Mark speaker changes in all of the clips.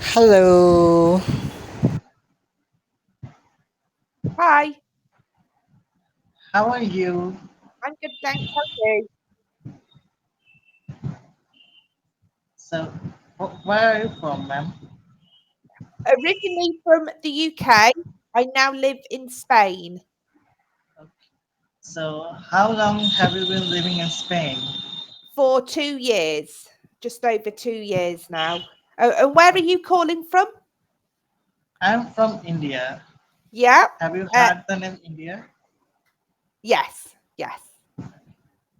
Speaker 1: Hello.
Speaker 2: Hi,
Speaker 3: How are you?
Speaker 2: I'm good, thanks. How are you?
Speaker 3: So, where are you from, ma'am?
Speaker 2: Originally from the UK, I now live in Spain
Speaker 3: Okay. So, how long have you been living in Spain?
Speaker 2: for 2 years, just over 2 years now. And where are
Speaker 3: Okay.
Speaker 2: you calling from?
Speaker 3: I'm from India.
Speaker 2: Yeah,
Speaker 3: Have you
Speaker 2: uh,
Speaker 3: heard the name India?
Speaker 2: yes, yes.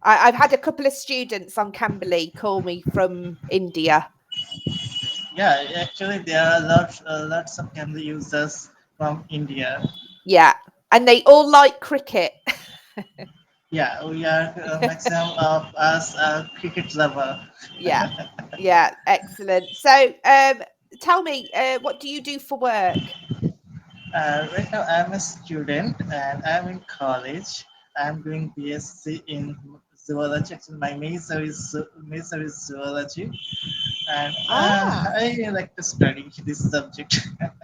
Speaker 2: I've had a couple of students on Camberley call me from India.
Speaker 3: Yeah, actually, there are lots of Canada users from India.
Speaker 2: Yeah, and they all like cricket.
Speaker 3: Yeah, we are maximum of us cricket lover.
Speaker 2: Yeah, yeah, excellent. So, tell me, what do you do for work?
Speaker 3: Right now, I'm a student and I'm in college. I'm doing BSc in zoology. Actually, my major is zoology, and
Speaker 2: Ah.
Speaker 3: I like to study this subject.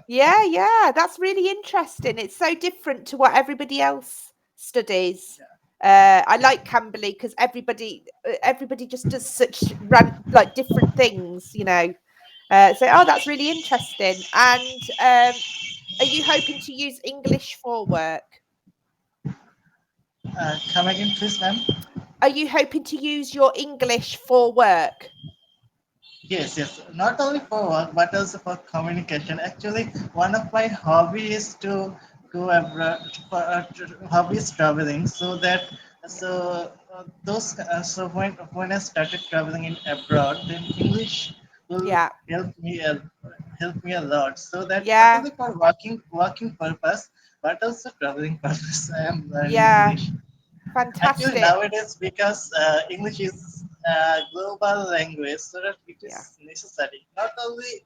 Speaker 2: Yeah, yeah, that's really interesting. It's so different to what everybody else studies. I
Speaker 3: Yeah,
Speaker 2: like Camberley because everybody just does such like different things, you know. So, oh, that's really interesting. And are you hoping to use English for work?
Speaker 3: come again, please, ma'am.
Speaker 2: Are you hoping to use your English for work?
Speaker 3: Yes, yes. Not only for work, but also for communication. Actually, one of my hobby is to go abroad. Hobby is traveling. So when I started traveling in abroad, then English will
Speaker 2: Yeah,
Speaker 3: help me a, help me a lot. So that not
Speaker 2: yeah,
Speaker 3: only for working purpose, but also traveling purpose. I am learning
Speaker 2: yeah.
Speaker 3: English. Actually,
Speaker 2: Fantastic.
Speaker 3: nowadays, because English is a global language, so that it
Speaker 2: Yeah,
Speaker 3: is necessary. Not only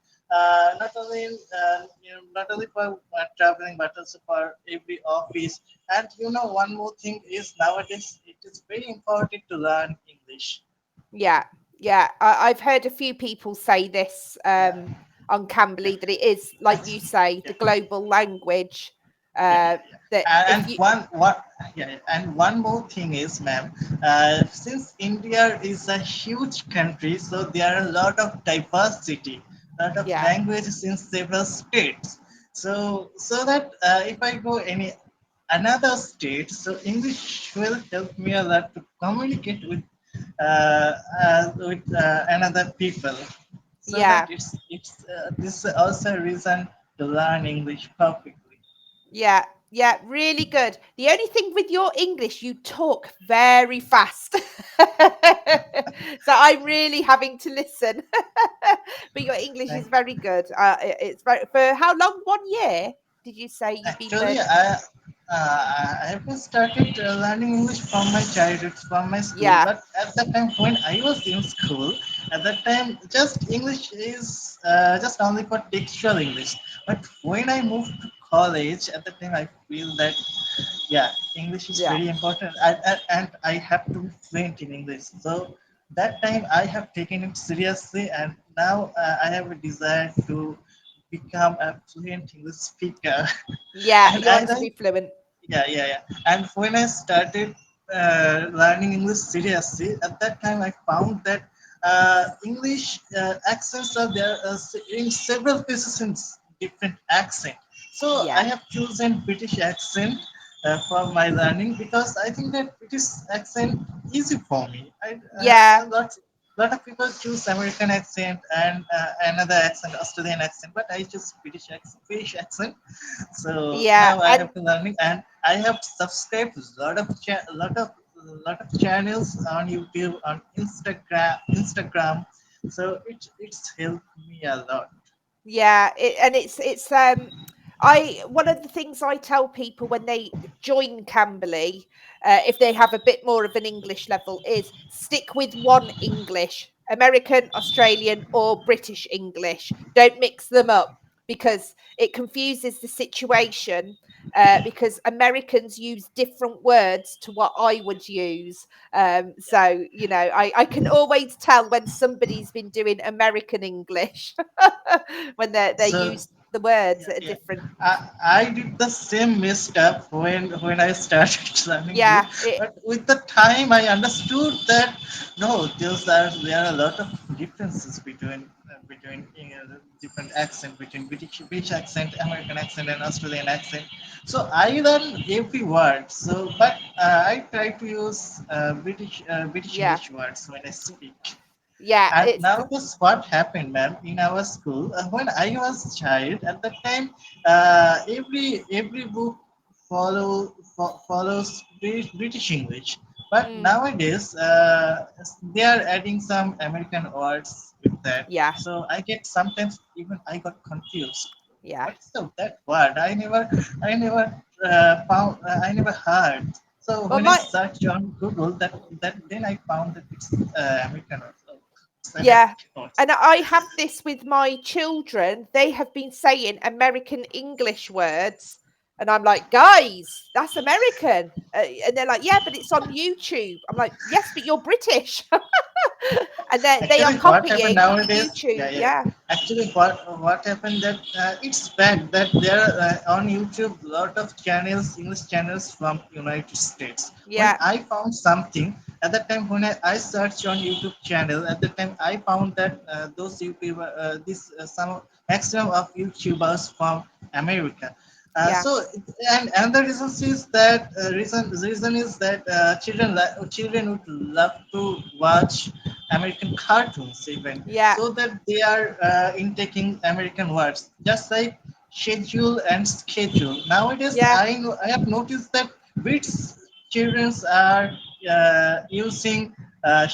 Speaker 3: for traveling, but also for every office. And one more thing is nowadays it is very important to learn English.
Speaker 2: yeah, yeah. I've heard a few people say this
Speaker 3: Yeah,
Speaker 2: on
Speaker 3: yeah.
Speaker 2: Camberley that it is, like you
Speaker 3: Actually,
Speaker 2: say,
Speaker 3: yeah.
Speaker 2: the global language.
Speaker 3: Yeah,
Speaker 2: Uh,
Speaker 3: yeah, yeah.
Speaker 2: that if
Speaker 3: And
Speaker 2: you,
Speaker 3: one more thing is, ma'am, since India is a huge country, so there are a lot of diversity, lot of
Speaker 2: yeah,
Speaker 3: languages in several states. So that if I go any another state, so English will help me a lot to communicate with another people. So that
Speaker 2: yeah,
Speaker 3: it's this is also a reason to learn English perfectly.
Speaker 2: yeah, yeah, really good. The only thing with your English, you talk very fast. So I'm really having to listen. But your English is
Speaker 3: Thank
Speaker 2: very good. It's very, for how long? 1 year? Did you say you've been
Speaker 3: Actually,
Speaker 2: learning?
Speaker 3: I have been started learning English from my childhood, from my school.
Speaker 2: Yeah,
Speaker 3: But at that time, when I was in school, at that time, just English is just only for textual English. But when I moved to college, at that time, I feel that yeah, English is
Speaker 2: yeah,
Speaker 3: very important, and I have to be fluent in English. So that time, I have taken it seriously, and now I have a desire to become a fluent English speaker.
Speaker 2: yeah.
Speaker 3: and
Speaker 2: You want
Speaker 3: and
Speaker 2: to
Speaker 3: I
Speaker 2: be fluent?
Speaker 3: yeah. And when I started learning English seriously, at that time I found that English accents are there in several places in different accent. So I
Speaker 2: Yeah,
Speaker 3: have chosen British accent for my learning because I think that British accent easy for me.
Speaker 2: yeah,
Speaker 3: Lot of people choose American accent and another accent, Australian accent, but I choose British accent. So
Speaker 2: yeah.
Speaker 3: now I
Speaker 2: And
Speaker 3: have to learning, and I have subscribed lot of channels on YouTube, on Instagram. So it's helped me a lot.
Speaker 2: yeah, and it's I one of the things I tell people when they join Camberley, if they have a bit more of an English level, is stick with one English, American, Australian, or British English. Don't mix them up because it confuses the situation. Because Americans use different words to what I would use. So, I can always tell when somebody's been doing American English when they
Speaker 3: So
Speaker 2: use the words
Speaker 3: yeah,
Speaker 2: that are
Speaker 3: yeah.
Speaker 2: different.
Speaker 3: I did the same misstep when I started learning English,
Speaker 2: Yeah,
Speaker 3: but with the time I understood that no, there are a lot of differences between different accent between British accent, American accent, and Australian accent. So I learn every word. So, but I try to use British
Speaker 2: yeah,
Speaker 3: English words when I speak.
Speaker 2: yeah.
Speaker 3: And
Speaker 2: It's
Speaker 3: nowadays, what happened, ma'am, in our school, when I was child, at that time, every book follows British English. But
Speaker 2: mm,
Speaker 3: nowadays, they are adding some American words with that.
Speaker 2: yeah,
Speaker 3: So I get sometimes even I got confused.
Speaker 2: yeah.
Speaker 3: What is that word? I never heard. So
Speaker 2: Well,
Speaker 3: when I
Speaker 2: my
Speaker 3: searched on Google, that then I found that it's American also. It's an
Speaker 2: yeah,
Speaker 3: American also.
Speaker 2: and I have this with my children. They have been saying American English words, and I'm like, guys, that's American. And they're like, yeah, but it's on YouTube. I'm like, yes, but you're British. And they are
Speaker 3: Actually, what happened
Speaker 2: copying the
Speaker 3: nowadays? Yeah,
Speaker 2: YouTube.
Speaker 3: yeah.
Speaker 2: Yeah,
Speaker 3: Actually, what happened that it's bad that there are on YouTube lot of channels, English channels from United States. When
Speaker 2: yeah,
Speaker 3: I found something at that time when I searched on YouTube channel, at that time I found that those YouTuber, this some maximum of YouTubers from America.
Speaker 2: yeah,
Speaker 3: And another reason is that reason is that children would love to watch American cartoons even,
Speaker 2: yeah,
Speaker 3: so that they are intaking American words, just like schedule and schedule. Nowadays,
Speaker 2: yeah,
Speaker 3: I have noticed that British children are using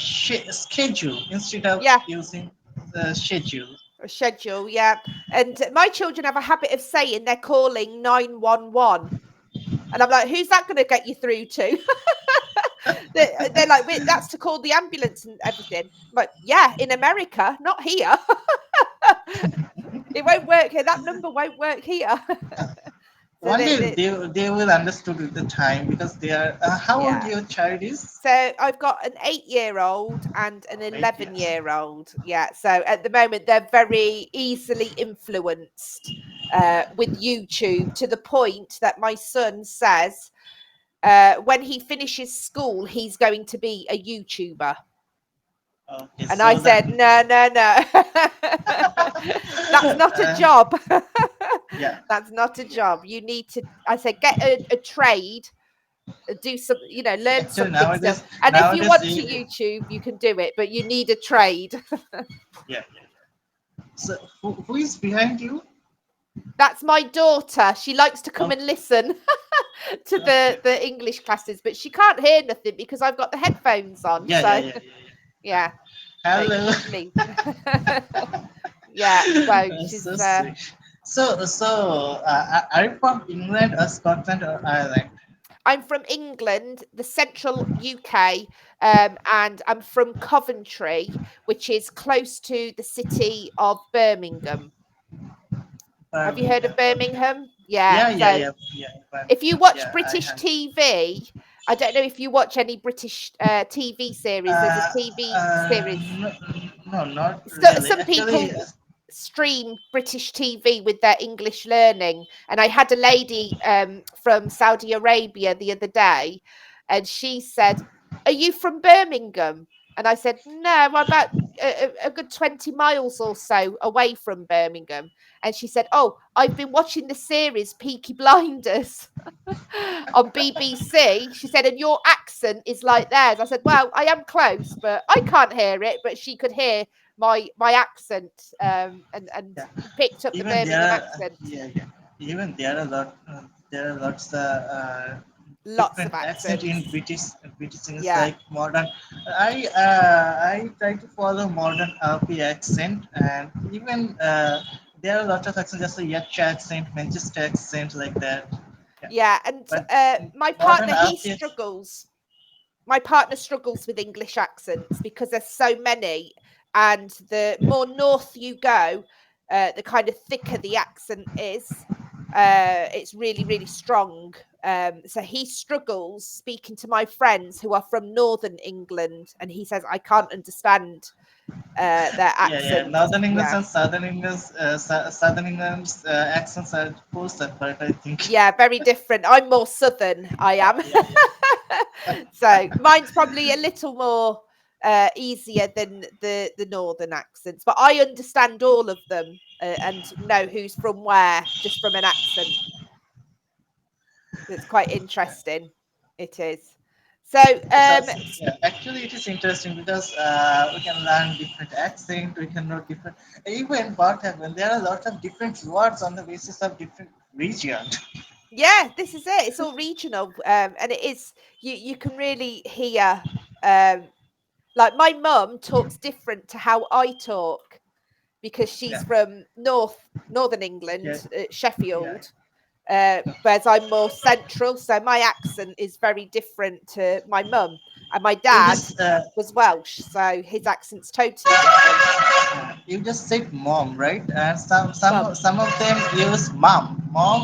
Speaker 3: schedule instead of
Speaker 2: yeah.
Speaker 3: using schedule.
Speaker 2: A schedule, yeah. And my children have a habit of saying they're calling 911. And I'm like, who's that going to get you through to? They're like, wait, that's to call the ambulance and everything. I'm like, yeah, in America, not here. It won't work here. That number won't work here. So
Speaker 3: One day they will understood with the time because they are. How old
Speaker 2: yeah.
Speaker 3: your child is?
Speaker 2: So I've got an 8-year-old and an 11
Speaker 3: 8 years.
Speaker 2: year old. Yeah. So at the moment, they're very easily influenced with YouTube, to the point that my son says when he finishes school, he's going to be a YouTuber.
Speaker 3: Okay,
Speaker 2: And I
Speaker 3: so that
Speaker 2: said, no, no, no. That's not a
Speaker 3: uh,
Speaker 2: job.
Speaker 3: yeah,
Speaker 2: That's not a
Speaker 3: yeah.
Speaker 2: job. You need to, I said, get a trade, do some, learn
Speaker 3: Actually,
Speaker 2: something still.
Speaker 3: nowadays
Speaker 2: And if you
Speaker 3: nowadays
Speaker 2: want to YouTube, you can do it, but you need a trade.
Speaker 3: yeah, yeah. So who is behind you?
Speaker 2: That's my daughter. She likes to come and
Speaker 3: Okay,
Speaker 2: listen to
Speaker 3: okay.
Speaker 2: the English classes, but she can't hear nothing because I've got the headphones on.
Speaker 3: Yeah, yeah,
Speaker 2: So
Speaker 3: yeah, yeah, yeah.
Speaker 2: yeah, but
Speaker 3: Hello.
Speaker 2: usually, yeah. So
Speaker 3: That's
Speaker 2: she's.
Speaker 3: so sweet. Are you from England or Scotland or Ireland?
Speaker 2: I'm from England, the central UK, and I'm from Coventry, which is close to the city of Birmingham. Have you heard of
Speaker 3: Birmingham. Okay.
Speaker 2: Birmingham? Yeah.
Speaker 3: Yeah, yeah,
Speaker 2: So
Speaker 3: yeah, yeah.
Speaker 2: if you
Speaker 3: Birmingham.
Speaker 2: watch
Speaker 3: Yeah, I
Speaker 2: British
Speaker 3: have.
Speaker 2: TV, I don't know if you watch any British TV series. There's a
Speaker 3: Uh,
Speaker 2: TV series.
Speaker 3: no, no, not
Speaker 2: So
Speaker 3: really.
Speaker 2: some
Speaker 3: Actually,
Speaker 2: people stream British TV with their English learning. And I had a lady from Saudi Arabia the other day, and she said, "Are you from Birmingham?" And I said, "No, I'm about a good 20 miles or so away from Birmingham." And she said, "Oh, I've been watching the series Peaky Blinders." On BBC. She said, and your accent is like theirs. I said, well, I am close, but I can't hear it. But she could hear my accent, and
Speaker 3: yeah.
Speaker 2: picked up the
Speaker 3: Even
Speaker 2: Birmingham
Speaker 3: there are,
Speaker 2: accent.
Speaker 3: yeah, yeah. Even there are lots of
Speaker 2: Lots
Speaker 3: different
Speaker 2: of
Speaker 3: accent in
Speaker 2: accents.
Speaker 3: British English
Speaker 2: Yeah,
Speaker 3: like modern. I try to follow modern RP accent, and even there are a lot of accents, just like Yorkshire accent, Manchester accent, like that. Yeah,
Speaker 2: yeah. And
Speaker 3: but
Speaker 2: my
Speaker 3: modern
Speaker 2: partner, he
Speaker 3: RP.
Speaker 2: struggles. My partner struggles with English accents because there's so many, and the more north you go, the kind of thicker the accent is, it's really, really strong. So he struggles speaking to my friends who are from Northern England, and he says, I can't understand their
Speaker 3: Yeah, yeah.
Speaker 2: accents.
Speaker 3: Northern English
Speaker 2: Yeah.
Speaker 3: and Southern English, Southern England's accents are close separate, I think.
Speaker 2: Yeah, very different. I'm more southern, I am.
Speaker 3: Yeah,
Speaker 2: So mine's probably a little more easier than the northern accents, but I understand all of them and know who's from where just from an accent. It's quite
Speaker 3: yeah.
Speaker 2: interesting. It is. So
Speaker 3: It's also, yeah, actually it is interesting because we can learn different accent, we can know different, even what happened, there are a lot of different words on the basis of different region.
Speaker 2: yeah, this is it. It's all regional, and it is. You can really hear. Um, like my mum talks different to how I talk because
Speaker 3: Yeah,
Speaker 2: she's from northern
Speaker 3: yeah,
Speaker 2: England,
Speaker 3: yeah.
Speaker 2: Sheffield, whereas I'm more central. So my accent is very different to my mum, and my
Speaker 3: You
Speaker 2: dad
Speaker 3: just
Speaker 2: was Welsh, so his accent's totally different.
Speaker 3: you just said mom, right? And
Speaker 2: Mum,
Speaker 3: some of them use mom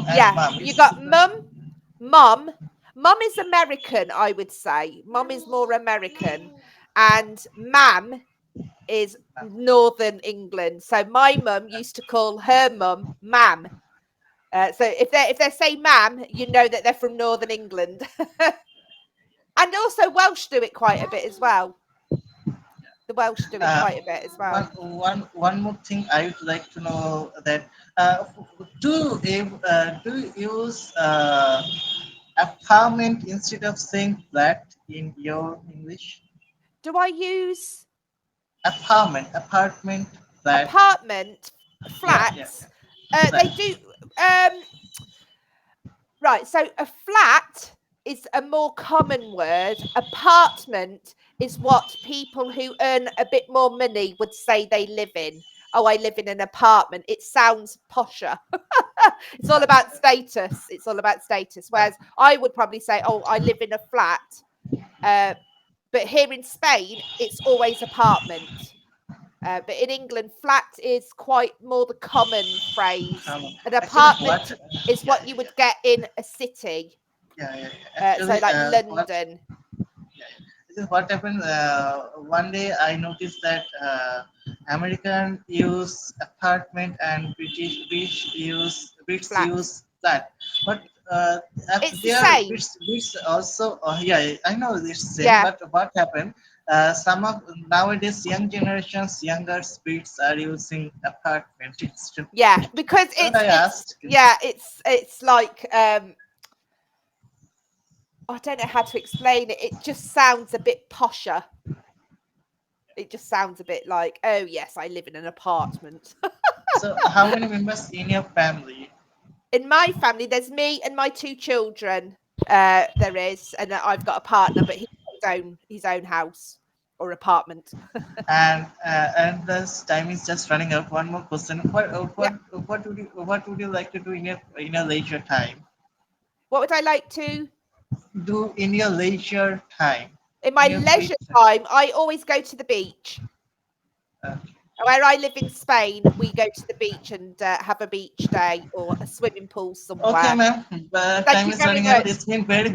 Speaker 3: and
Speaker 2: yeah,
Speaker 3: mom.
Speaker 2: you
Speaker 3: It's
Speaker 2: got mum. Mum is American, I would say. Mum is more American, and mam is Northern England. So my mum used to call her mum mam. So if they say mam, you know that they're from Northern England. And also Welsh do it quite a bit as well. The Welsh do it
Speaker 3: uh,
Speaker 2: quite a bit as well.
Speaker 3: one more thing I would like to know that do you use apartment instead of saying flat in your English?
Speaker 2: Do I use
Speaker 3: Apartment, flat.
Speaker 2: apartment
Speaker 3: Yeah, yeah,
Speaker 2: flats?
Speaker 3: yeah.
Speaker 2: They
Speaker 3: Flat.
Speaker 2: do. Right. So a flat is a more common word. Apartment is what people who earn a bit more money would say they live in. Oh, I live in an apartment. It sounds posher. It's all about status. It's all about status. Whereas I would probably say, oh, I live in a flat. Uh, but here in Spain, it's always apartment. But in England, flat is quite more the common phrase.
Speaker 3: Um,
Speaker 2: An
Speaker 3: actually, what?
Speaker 2: apartment is
Speaker 3: Yeah,
Speaker 2: what you
Speaker 3: yeah,
Speaker 2: would get in a city.
Speaker 3: yeah, yeah, yeah.
Speaker 2: So
Speaker 3: Actually,
Speaker 2: like
Speaker 3: what?
Speaker 2: London,
Speaker 3: Yeah, yeah. This is what happened. One day I noticed that American use apartment and British
Speaker 2: flat.
Speaker 3: use flat. But
Speaker 2: It's the
Speaker 3: they are
Speaker 2: same.
Speaker 3: Brits also. Yeah, I know it's same.
Speaker 2: Yeah,
Speaker 3: But what happened? Some of nowadays young generations, younger Brits are using apartment instead.
Speaker 2: yeah, because
Speaker 3: So I
Speaker 2: it's
Speaker 3: asked.
Speaker 2: yeah, it's like I don't know how to explain it. It just sounds a bit posher. It just sounds a bit like, oh yes, I live in an apartment.
Speaker 3: So how many members in your family?
Speaker 2: In my family, there's me and my two children. There is, and I've got a partner, but he's got his own house or apartment.
Speaker 3: And this time is just running out. One more question:
Speaker 2: Yeah.
Speaker 3: what would you like to do in your leisure time?
Speaker 2: What would I like to
Speaker 3: Do in your leisure time,
Speaker 2: in my
Speaker 3: in your free
Speaker 2: leisure
Speaker 3: time.
Speaker 2: time? I always go to the beach.
Speaker 3: Okay,
Speaker 2: Where I live in Spain, we go to the beach and have a beach day or a swimming pool
Speaker 3: okay,
Speaker 2: somewhere.
Speaker 3: ma'am.
Speaker 2: Thank
Speaker 3: Time
Speaker 2: you
Speaker 3: is
Speaker 2: very
Speaker 3: running out.
Speaker 2: much.
Speaker 3: It's been very